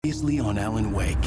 Previously on Alan Wake,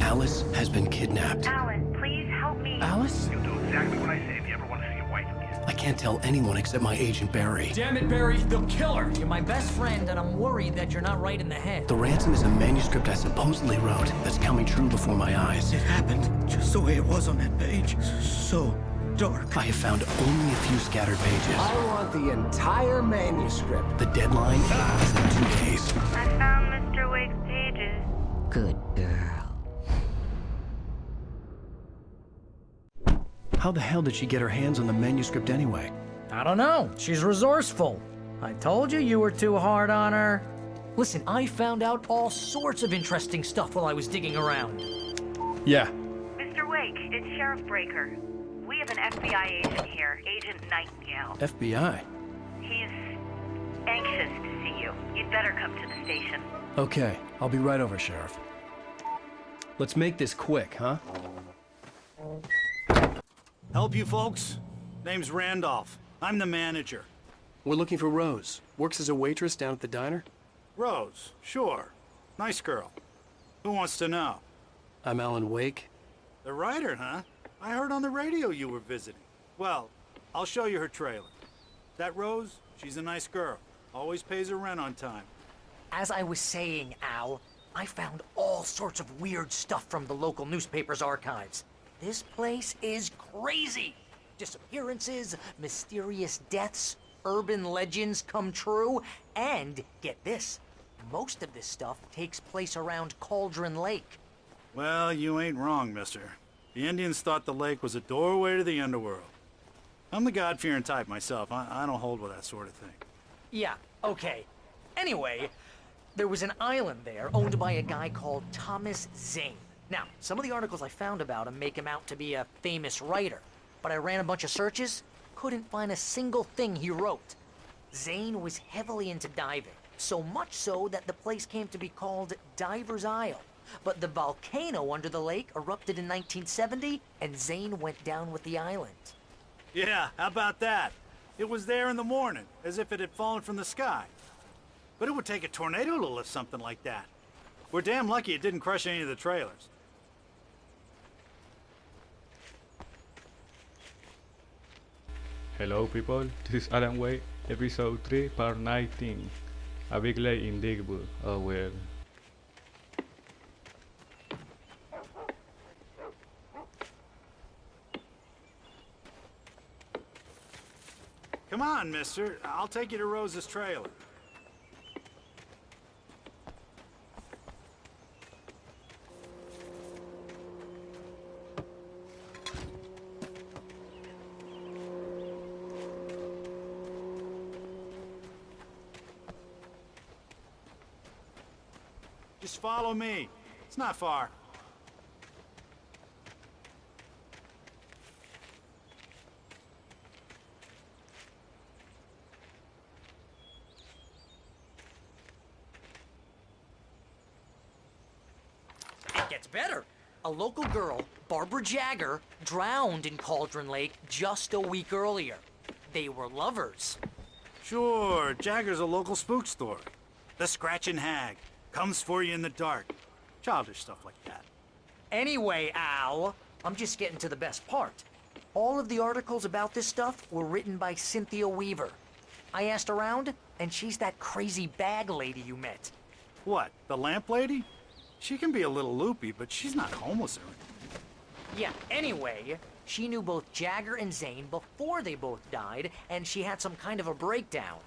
Alice has been kidnapped. Alan, please help me. Alice? You'll do exactly what I say if you ever want to see your wife again. I can't tell anyone except my agent Barry. Damn it, Barry, they'll kill her! You're my best friend, and I'm worried that you're not right in the head. The ransom is a manuscript I supposedly wrote that's coming true before my eyes. It happened just the way it was on that page. So dark. I have found only a few scattered pages. I want the entire manuscript. The deadline is in 2 days. I found Mr. Wake's pages. Good girl. How the hell did she get her hands on the manuscript anyway? I don't know. She's resourceful. I told you you were too hard on her. Listen, I found out all sorts of interesting stuff while I was digging around. Yeah. Mr. Wake, it's Sheriff Breaker. We have an FBI agent here, Agent Nightingale. FBI? He's anxious to see you. You'd better come to the station. Okay, I'll be right over, Sheriff. Let's make this quick, huh? Help you folks? Name's Randolph. I'm the manager. We're looking for Rose. Works as a waitress down at the diner. Rose, sure. Nice girl. Who wants to know? I'm Alan Wake. The writer, huh? I heard on the radio you were visiting. Well, I'll show you her trailer. That Rose, she's a nice girl. Always pays her rent on time. As I was saying, Al, I found all sorts of weird stuff from the local newspaper's archives. This place is crazy. Disappearances, mysterious deaths, urban legends come true, and get this, most of this stuff takes place around Cauldron Lake. Well, you ain't wrong, mister. The Indians thought the lake was a doorway to the underworld. I'm the God-fearing type myself. I don't hold with that sort of thing. Yeah, okay. Anyway, there was an island there owned by a guy called Thomas Zane. Now, some of the articles I found about him make him out to be a famous writer, but I ran a bunch of searches, couldn't find a single thing he wrote. Zane was heavily into diving, so much so that the place came to be called Diver's Isle. But the volcano under the lake erupted in 1970, and Zane went down with the island. Yeah, how about that? It was there in the morning, as if it had fallen from the sky. But it would take a tornado to lift something like that. We're damn lucky it didn't crush any of the trailers. Hello people, this is Alan Wake, episode 3, part 19. A big lake in Digby. Oh well. Come on, mister. I'll take you to Rose's trailer. Just follow me. It's not far. It gets better. A local girl, Barbara Jagger, drowned in Cauldron Lake just a week earlier. They were lovers. Sure, Jagger's a local spook story. The Scratching Hag. Comes for you in the dark. Childish stuff like that. Anyway, Al, I'm just getting to the best part. All of the articles about this stuff were written by Cynthia Weaver. I asked around, and she's that crazy bag lady you met. What, the lamp lady? She can be a little loopy, but she's not homeless or anything. Yeah, anyway, she knew both Jagger and Zane before they both died, and she had some kind of a breakdown.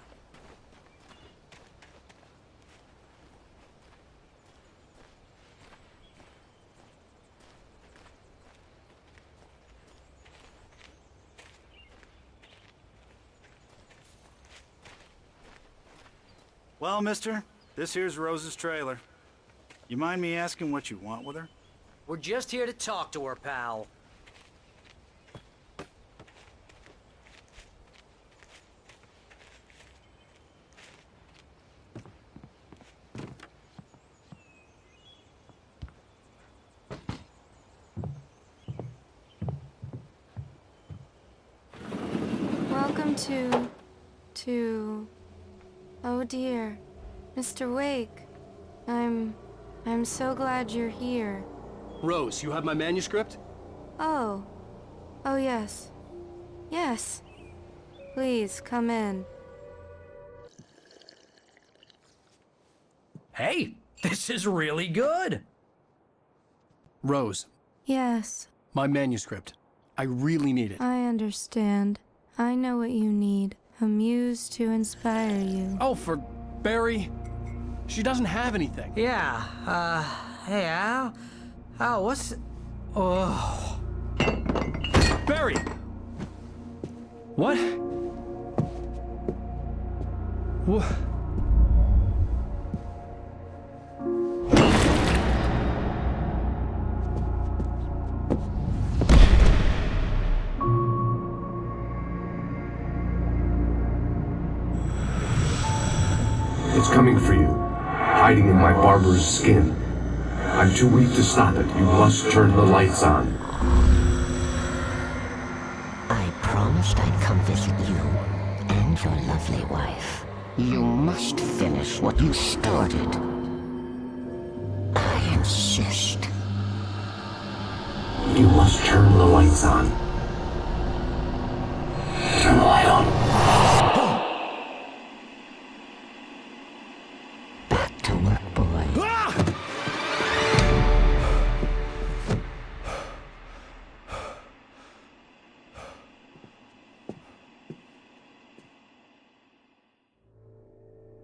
Well, mister, this here's Rose's trailer. You mind me asking what you want with her? We're just here to talk to her, pal. Welcome to... Oh dear. Mr. Wake. I'm so glad you're here. Rose, you have my manuscript? Oh. Oh, yes. Yes. Please, come in. Hey, this is really good. Rose, Yes, my manuscript. I really need it. I understand. I know what you need. A muse to inspire you. Oh, for Barry? She doesn't have anything. Yeah, hey, Al? Al, what's... Oh... Barry! What? What? It's coming for you, hiding in my barber's skin. I'm too weak to stop it. You must turn the lights on. I promised I'd come visit you and your lovely wife. You must finish what you started. I insist. You must turn the lights on. Turn the light on. Back to work, boy.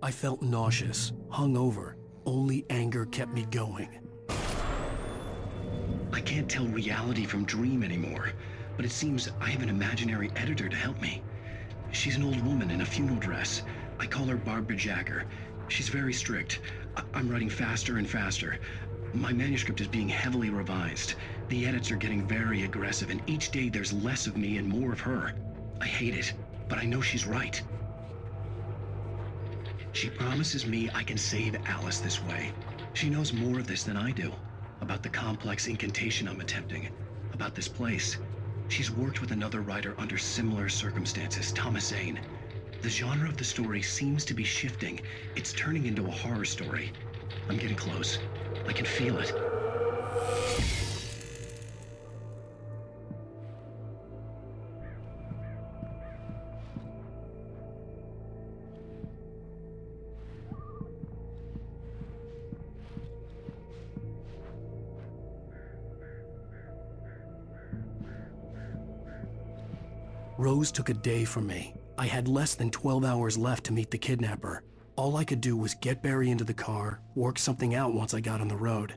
I felt nauseous, hungover. Only anger kept me going. I can't tell reality from dream anymore, but it seems I have an imaginary editor to help me. She's an old woman in a funeral dress. I call her Barbara Jagger. She's very strict. I'm writing faster and faster. My manuscript is being heavily revised. The edits are getting very aggressive, and each day there's less of me and more of her. I hate it, but I know she's right. She promises me I can save Alice this way. She knows more of this than I do. About the complex incantation I'm attempting. About this place. She's worked with another writer under similar circumstances, Thomas Zane. The genre of the story seems to be shifting. It's turning into a horror story. I'm getting close. I can feel it. Rose took a day from me. I had less than 12 hours left to meet the kidnapper. All I could do was get Barry into the car, work something out once I got on the road.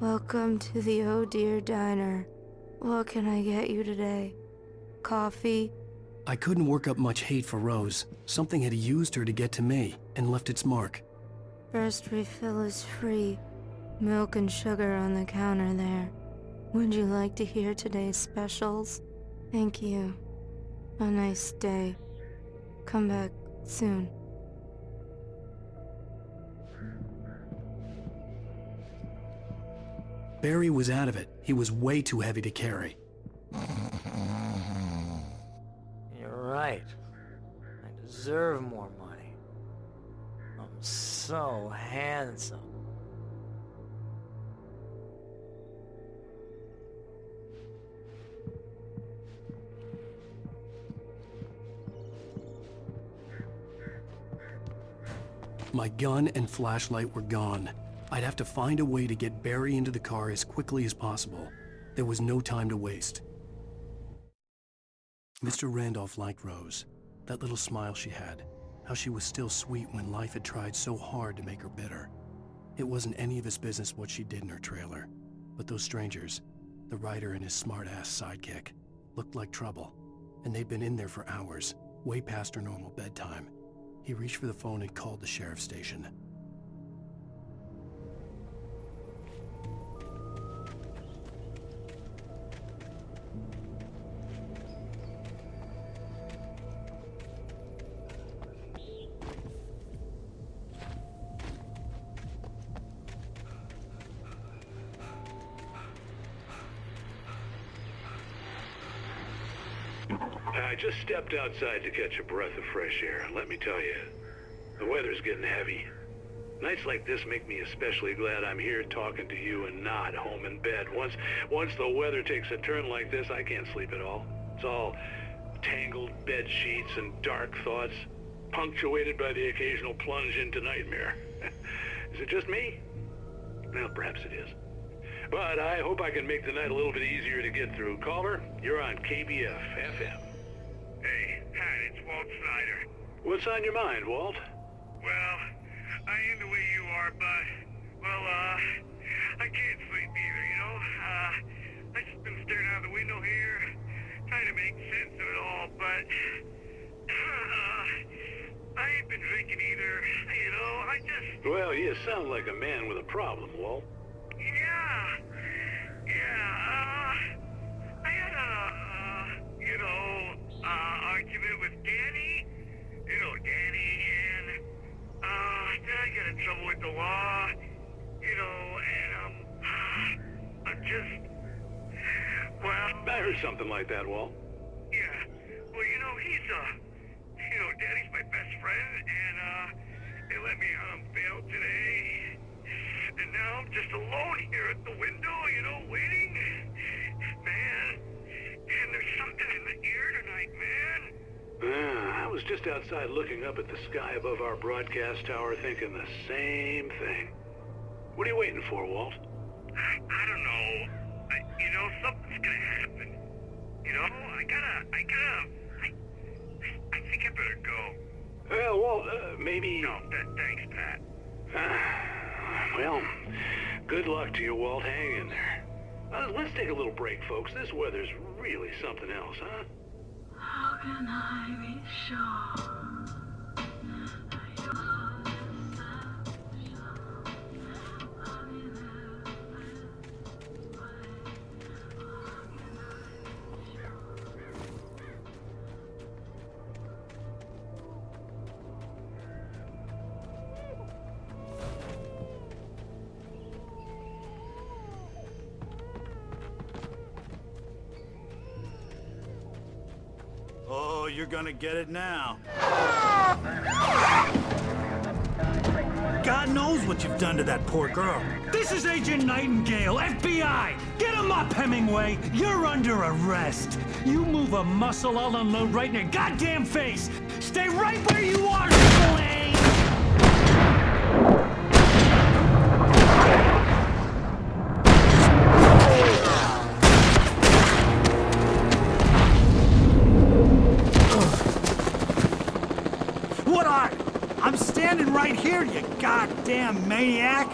Welcome to the Oh Dear Diner. What can I get you today? Coffee? I couldn't work up much hate for Rose. Something had used her to get to me and left its mark. First refill is free. Milk and sugar on the counter there. Would you like to hear today's specials? Thank you. A nice day. Come back soon. Barry was out of it. He was way too heavy to carry. You're right. I deserve more money. I'm so handsome. My gun and flashlight were gone. I'd have to find a way to get Barry into the car as quickly as possible. There was no time to waste. Mr. Randolph liked Rose. That little smile she had. How she was still sweet when life had tried so hard to make her bitter. It wasn't any of his business what she did in her trailer. But those strangers, the writer and his smart-ass sidekick, looked like trouble. And they'd been in there for hours, way past her normal bedtime. He reached for the phone and called the sheriff's station. I just stepped outside to catch a breath of fresh air. Let me tell you, weather's getting heavy. Nights like this make me especially glad I'm here talking to you and not home in bed. Once the weather takes a turn like this, I can't sleep at all. It's all tangled bed sheets and dark thoughts, punctuated by the occasional plunge into nightmare. Is it just me? Well, perhaps it is. But I hope I can make the night a little bit easier to get through. Caller, you're on KBF FM. Hey, Pat, it's Walt Snyder. What's on your mind, Walt? Well, I am the way you are, but, well, I can't sleep either, you know? I just been staring out the window here, trying to make sense of it all, but, I ain't been drinking either, you know, I just... Well, you sound like a man with a problem, Walt. I had argument with Danny, and, then I got in trouble with the law, and, I'm just, well... I heard something like that, Walt. Yeah, well, Danny's my best friend, and, they let me out on bail today, and now I'm just alone here at the window, waiting. Man, and there's something in the air tonight, man. I was just outside looking up at the sky above our broadcast tower thinking the same thing. What are you waiting for, Walt? I don't know. Something's gonna happen. I think I better go. Well, Walt, maybe... No, thanks, Pat. Well, good luck to you, Walt. Hang in there. Let's take a little break, folks. This weather's really something else, huh? How can I be sure? Oh, you're gonna get it now. God knows what you've done to that poor girl. This is Agent Nightingale, FBI! Get him up, Hemingway! You're under arrest! You move a muscle, I'll unload right in your goddamn face! Stay right where you are, Slane! I'm standing right here, you goddamn maniac!